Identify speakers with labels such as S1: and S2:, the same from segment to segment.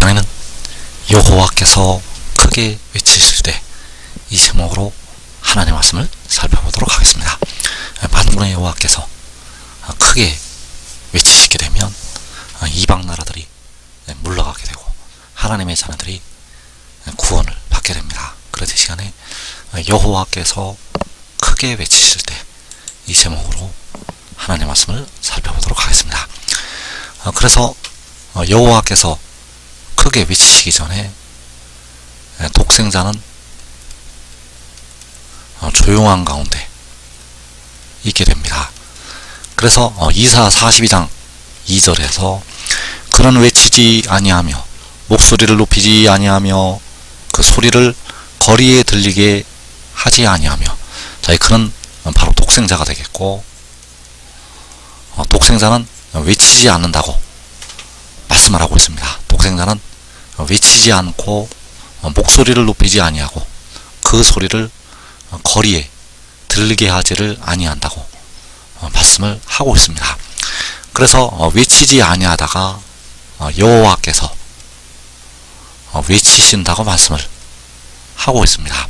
S1: 시간에는 여호와께서 크게 외치실 때 이 제목으로 하나님의 말씀을 살펴보도록 하겠습니다. 만군의 여호와께서 크게 외치시게 되면 이방 나라들이 물러가게 되고 하나님의 자녀들이 구원을 받게 됩니다. 그래서 이 시간에 여호와께서 크게 외치실 때 이 제목으로 하나님의 말씀을 살펴보도록 하겠습니다. 그래서 여호와께서 크게 외치시기 전에 독생자는 조용한 가운데 있게 됩니다. 그래서 이사 42장 2절에서 그는 외치지 아니하며 목소리를 높이지 아니하며 그 소리를 거리에 들리게 하지 아니하며, 자, 그는 바로 독생자가 되겠고, 독생자는 외치지 않는다고 말씀을 하고 있습니다. 독생자는 외치지 않고 목소리를 높이지 아니하고 그 소리를 거리에 들리게 하지를 아니한다고 말씀을 하고 있습니다. 그래서 외치지 아니하다가 여호와께서 외치신다고 말씀을 하고 있습니다.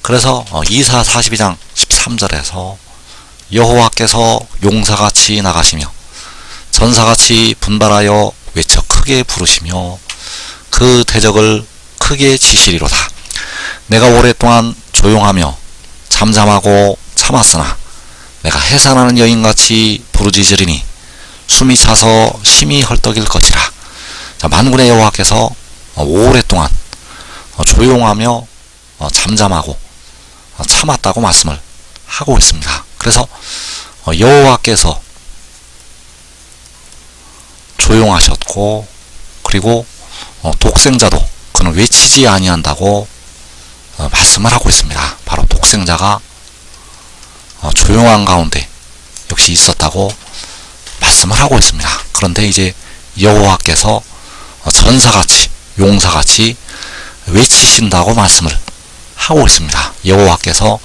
S1: 그래서 이사 42장 13절에서 여호와께서 용사같이 나가시며 전사같이 분발하여 외쳐 크게 부르시며 그 대적을 크게 치시리로다. 내가 오랫동안 조용하며 잠잠하고 참았으나 내가 해산하는 여인같이 부르짖으리니 숨이 차서 심히 헐떡일 것이라. 자, 만군의 여호와께서 오랫동안 조용하며 잠잠하고 참았다고 말씀을 하고 있습니다. 그래서 여호와께서 조용하셨고, 그리고 독생자도 그는 외치지 아니한다고 말씀을 하고 있습니다. 바로 독생자가 조용한 가운데 역시 있었다고 말씀을 하고 있습니다. 그런데 이제 여호와께서 전사같이 용사같이 외치신다고 말씀을 하고 있습니다. 여호와께서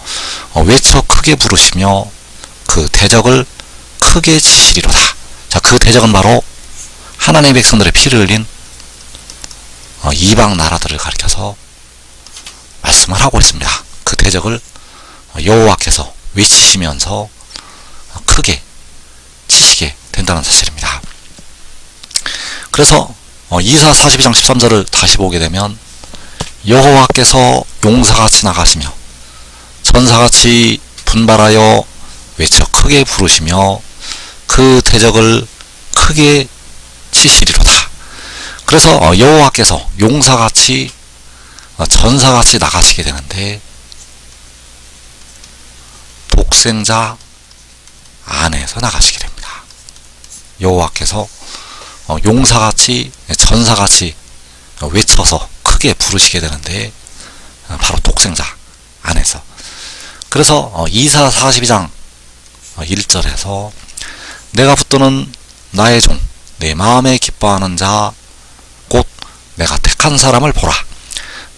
S1: 외쳐 크게 부르시며 그 대적을 크게 치시리로다. 자, 그 대적은 바로 하나님의 백성들의 피를 흘린 이방 나라들을 가리켜서 말씀을 하고 있습니다. 그 대적을 여호와께서 외치시면서 크게 치시게 된다는 사실입니다. 그래서 이사 42장 13절을 다시 보게 되면 여호와께서 용사같이 나가시며 전사같이 분발하여 외쳐 크게 부르시며 그 대적을 크게 치시리로다. 그래서 여호와께서 용사같이 전사같이 나가시게 되는데 독생자 안에서 나가시게 됩니다. 여호와께서 용사같이 전사같이 외쳐서 크게 부르시게 되는데 바로 독생자 안에서. 그래서 이사 42장 1절에서 내가 붙드는 나의 종 내 마음에 기뻐하는 자 곧 내가 택한 사람을 보라.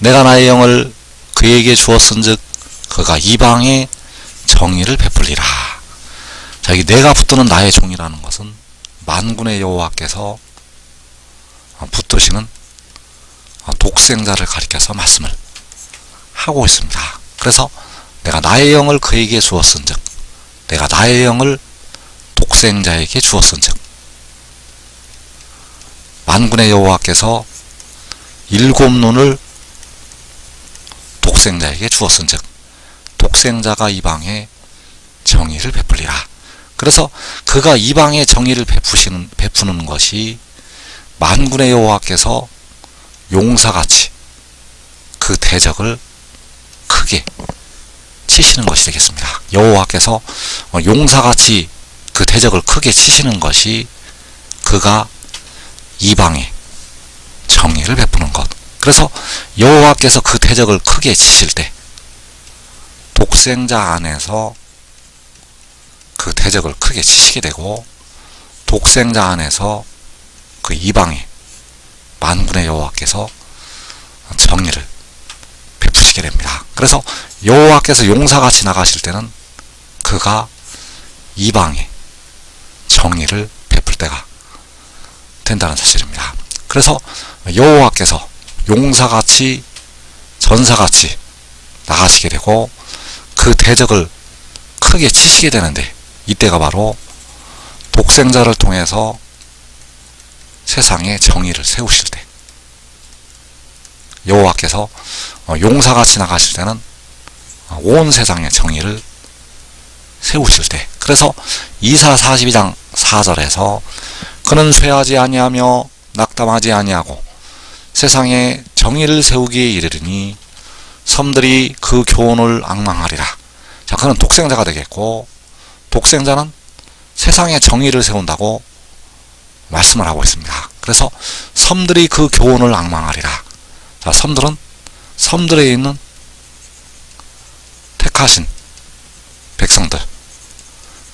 S1: 내가 나의 영을 그에게 주었은즉 그가 이방에 정의를 베풀리라. 자, 여기 내가 붙드는 나의 종이라는 것은 만군의 여호와께서 붙드시는 독생자를 가리켜서 말씀을 하고 있습니다. 그래서 내가 나의 영을 그에게 주었은즉, 내가 나의 영을 독생자에게 주었은즉, 만군의 여호와께서 7 눈을 독생자에게 주었은즉 독생자가 이방에 정의를 베풀리라. 그래서 그가 이방에 정의를 베푸는 것이 만군의 여호와께서 용사같이 그 대적을 크게 치시는 것이 되겠습니다. 여호와께서 용사같이 그 대적을 크게 치시는 것이 그가 이방에 정의를 베푸는 것. 그래서 여호와께서 그 대적을 크게 치실 때 독생자 안에서 그 대적을 크게 치시게 되고, 독생자 안에서 그 이방에 만군의 여호와께서 정의를 베푸시게 됩니다. 그래서 여호와께서 용사같이 나가실 때는 그가 이방에 정의를 베풀 때가 된다는 사실입니다. 그래서 여호와께서 용사같이 전사같이 나가시게 되고 그 대적을 크게 치시게 되는데, 이때가 바로 독생자를 통해서 세상에 정의를 세우실 때, 여호와께서 용사같이 나가실 때는 온 세상의 정의를 세우실 때, 그래서 이사 42장 4절에서 그는 쇠하지 아니하며 낙담하지 아니하고 세상에 정의를 세우기에 이르르니 섬들이 그 교훈을 앙망하리라. 자, 그는 독생자가 되겠고, 독생자는 세상에 정의를 세운다고 말씀을 하고 있습니다. 그래서 섬들이 그 교훈을 앙망하리라. 자, 섬들은 섬들에 있는 택하신 백성들.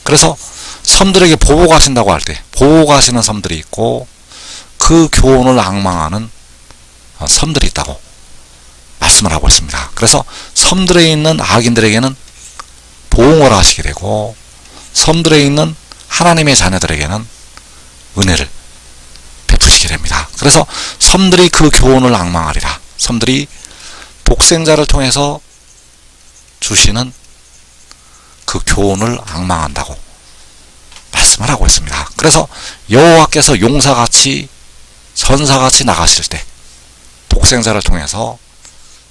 S1: 그래서 섬들에게 보복하신다고 할 때 보복하시는 섬들이 있고, 그 교훈을 앙망하는 섬들이 있다고 말씀을 하고 있습니다. 그래서 섬들에 있는 악인들에게는 보응을 하시게 되고, 섬들에 있는 하나님의 자녀들에게는 은혜를 베푸시게 됩니다. 그래서 섬들이 그 교훈을 앙망하리라. 섬들이 독생자를 통해서 주시는 그 교훈을 앙망한다고 말씀을 하고 있습니다. 그래서 여호와께서 용사같이 전사같이 나가실 때 독생자를 통해서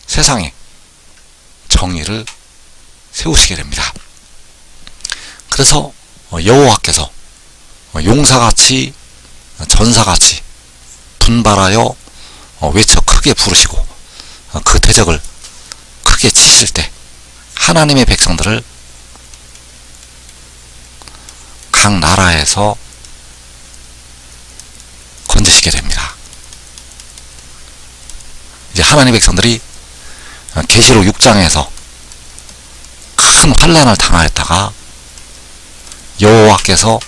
S1: 세상에 정의를 세우시게 됩니다. 그래서 여호와께서 용사같이 전사같이 분발하여 외쳐 크게 부르시고 그 대적을 크게 치실 때 하나님의 백성들을 각 나라에서 건지시게 됩니다. 이제 하나님의 백성들이 계시록 6장에서 큰 환난을 당하였다가 여호와께서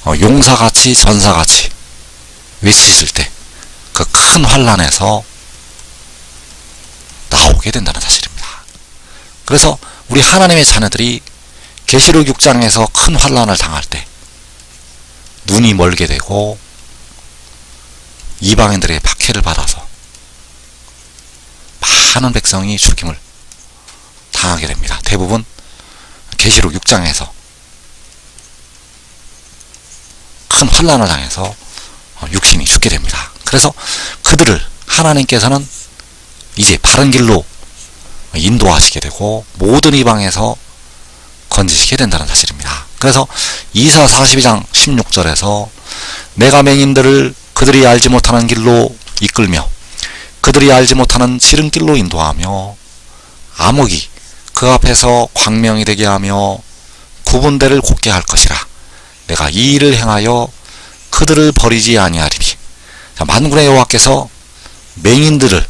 S1: 용사같이 전사같이 외치실 때 그 큰 환난에서 나오게 된다는 사실입니다. 그래서 우리 하나님의 자녀들이 계시록 6장에서 큰 환난을 당할 때 눈이 멀게 되고 이방인들의 박해를 받아서 많은 백성이 죽임을 당하게 됩니다. 대부분 계시록 6장에서 큰 환난을 당해서 육신이 죽게 됩니다. 그래서 그들을 하나님께서는 이제 바른 길로 인도하시게 되고 모든 이방에서 건지시게 된다는 사실입니다. 그래서 이사 42장 16절에서 내가 맹인들을 그들이 알지 못하는 길로 이끌며 그들이 알지 못하는 지름길로 인도하며 암흑이 그 앞에서 광명이 되게 하며 구분대를 곧게 할 것이라. 내가 이 일을 행하여 그들을 버리지 아니하리니. 자, 만군의 여호와께서 맹인들을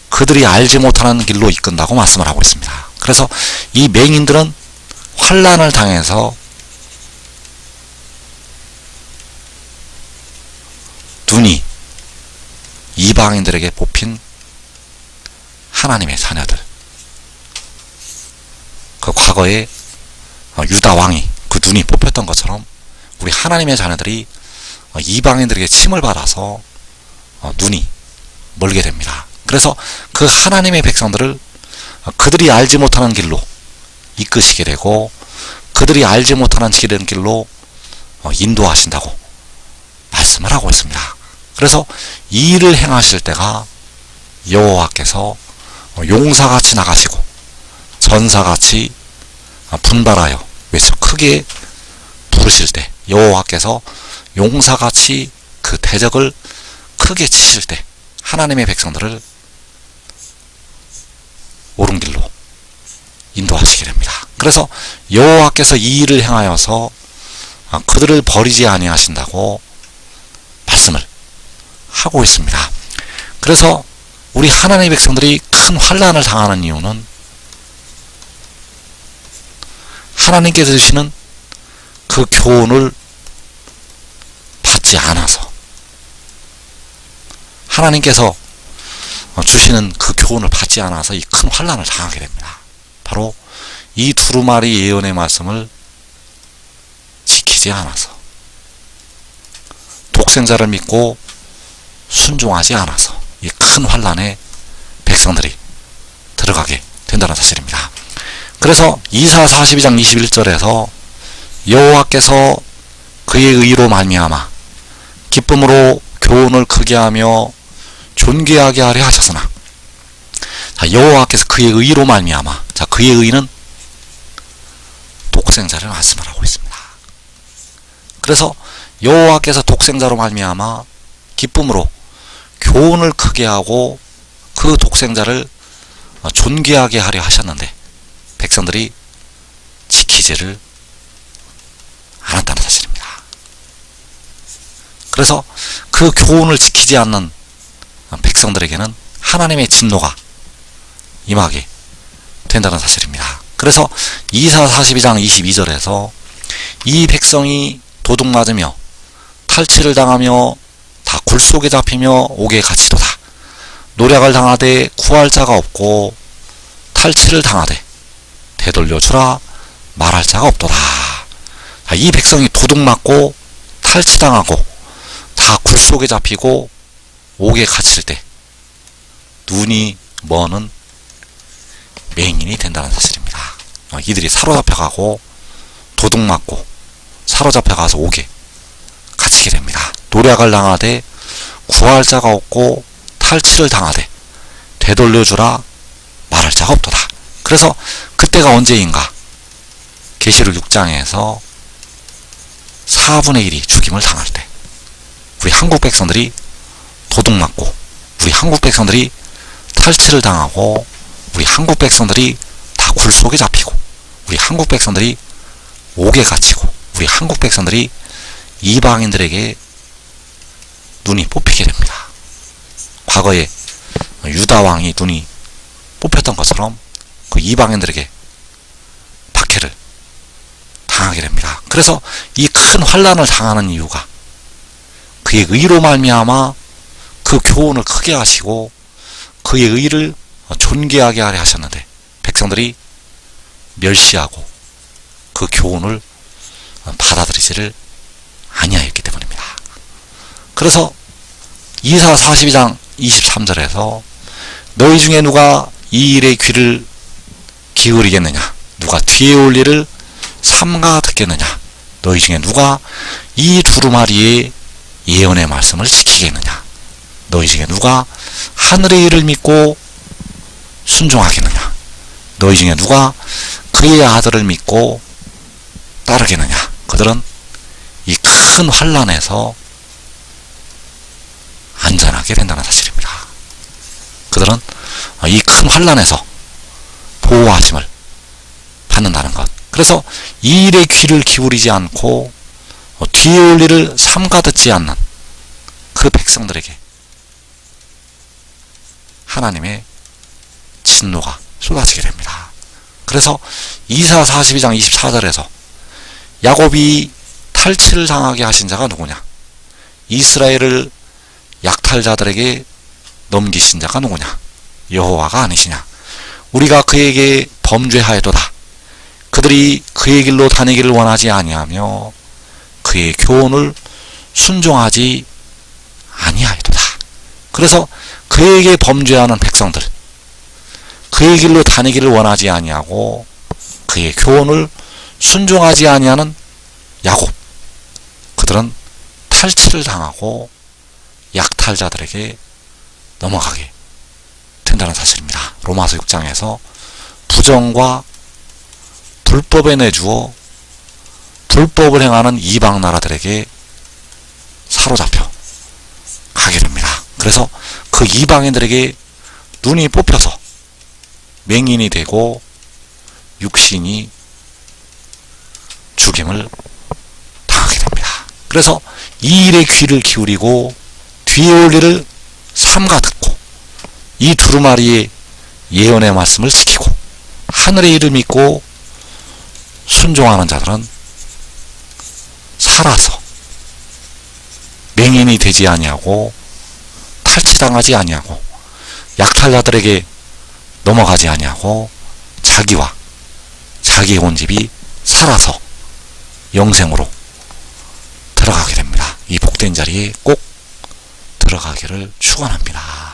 S1: 그들이 알지 못하는 길로 이끈다고 말씀을 하고 있습니다. 그래서 이 맹인들은 환난을 당해서 눈이 이방인들에게 뽑힌 하나님의 자녀들, 그 과거에 유다 왕이 그 눈이 뽑혔던 것처럼 우리 하나님의 자녀들이 이방인들에게 침을 받아서 눈이 멀게 됩니다. 그래서 그 하나님의 백성들을 그들이 알지 못하는 길로 이끄시게 되고 그들이 알지 못하는 지름길로 인도하신다고 말씀을 하고 있습니다. 그래서 이 일을 행하실 때가 여호와께서 용사같이 나가시고 전사같이 분발하여 외쳐 크게 부르실 때, 여호와께서 용사같이 그 대적을 크게 치실 때 하나님의 백성들을 옳은 길로 인도하시게 됩니다. 그래서 여호와께서 이 일을 행하여서 그들을 버리지 아니하신다고 말씀을 하고 있습니다. 그래서 우리 하나님의 백성들이 큰 환난을 당하는 이유는 하나님께서 주시는 그 교훈을 받지 않아서, 하나님께서 주시는 그 교훈을 받지 않아서 이 큰 환난을 당하게 됩니다. 바로 이 두루마리 예언의 말씀을 지키지 않아서 독생자를 믿고 순종하지 않아서 이 큰 환란에 백성들이 들어가게 된다는 사실입니다. 그래서 이사 42장 21절에서 여호와께서 그의 의로 말미암아 기쁨으로 교훈을 크게 하며 존귀하게 하려 하셨으나, 자, 여호와께서 그의 의로 말미암아, 자, 그의 의는 독생자를 말씀을 하고 있습니다. 그래서 여호와께서 독생자로 말미암아 기쁨으로 교훈을 크게 하고 그 독생자를 존귀하게 하려 하셨는데 백성들이 지키지를 않았다는 사실입니다. 그래서 그 교훈을 지키지 않는 백성들에게는 하나님의 진노가 임하게 된다는 사실입니다. 그래서 이사 42장 22절에서 이 백성이 도둑맞으며 탈취를 당하며 다 굴속에 잡히며 옥에 갇히도다. 노략을 당하되 구할 자가 없고 탈취를 당하되 되돌려주라 말할 자가 없도다. 이 백성이 도둑맞고 탈취당하고 다 굴속에 잡히고 옥에 갇힐 때 눈이 머는 맹인이 된다는 사실입니다. 이들이 사로잡혀가고 도둑맞고 사로잡혀가서 옥에 갇히게 됩니다. 노략을 당하되 구할 자가 없고 탈취를 당하되 되돌려주라 말할 자가 없도다. 그래서 그때가 언제인가? 계시록 6장에서 4분의 1이 죽임을 당할 때, 우리 한국 백성들이 도둑맞고 우리 한국 백성들이 탈취를 당하고 우리 한국 백성들이 다 굴속에 잡히고 우리 한국 백성들이 옥에 갇히고 우리 한국 백성들이 이방인들에게 눈이 뽑히게 됩니다. 과거에 유다왕이 눈이 뽑혔던 것처럼 그 이방인들에게 박해를 당하게 됩니다. 그래서 이 큰 환란을 당하는 이유가 그의 의로 말미암아 그 교훈을 크게 하시고 그의 의를 존귀하게 하려 하셨는데 백성들이 멸시하고 그 교훈을 받아들이지를 아니하였기 때문입니다. 그래서 이사 42장 23절에서 너희 중에 누가 이 일에 귀를 기울이겠느냐, 누가 뒤에 올 일을 삼가 듣겠느냐, 너희 중에 누가 이 두루마리의 예언의 말씀을 지키겠느냐, 너희 중에 누가 하늘의 일을 믿고 순종하겠느냐, 너희 중에 누가 그의 아들을 믿고 따르겠느냐. 그들은 이 큰 환란에서 안전하게 된다는 사실입니다. 그들은 이 큰 환란에서 보호하심을 받는다는 것. 그래서 이 일에 귀를 기울이지 않고 뒤에 올 일을 삼가 듣지 않는 그 백성들에게 하나님의 진노가 쏟아지게 됩니다. 그래서 이사 42장 24절에서 야곱이 탈취를 당하게 하신 자가 누구냐, 이스라엘을 약탈자들에게 넘기신 자가 누구냐, 여호와가 아니시냐, 우리가 그에게 범죄하였도다. 그들이 그의 길로 다니기를 원하지 아니하며 그의 교훈을 순종하지 아니하였도다. 그래서 그에게 범죄하는 백성들, 그의 길로 다니기를 원하지 아니하고 그의 교훈을 순종하지 아니하는 야곱, 그들은 탈취를 당하고 약탈자들에게 넘어가게 된다는 사실입니다. 로마서 6장에서 부정과 불법에 내주어 불법을 행하는 이방 나라들에게 사로잡혀 가게 됩니다. 그래서 그 이방인들에게 눈이 뽑혀서 맹인이 되고 육신이 죽임을 당하게 됩니다. 그래서 이 일에 귀를 기울이고 뒤에 올 일을 삼가 듣고 이 두루마리의 예언의 말씀을 지키고 하늘의 일을 믿고 순종하는 자들은 살아서 맹인이 되지 아니하고 탈취당하지 아니하고 약탈자들에게 넘어가지 아니하고 자기와 자기의 온 집이 살아서 영생으로 들어가게 됩니다. 이 복된 자리에 꼭 들어가기를 축원합니다.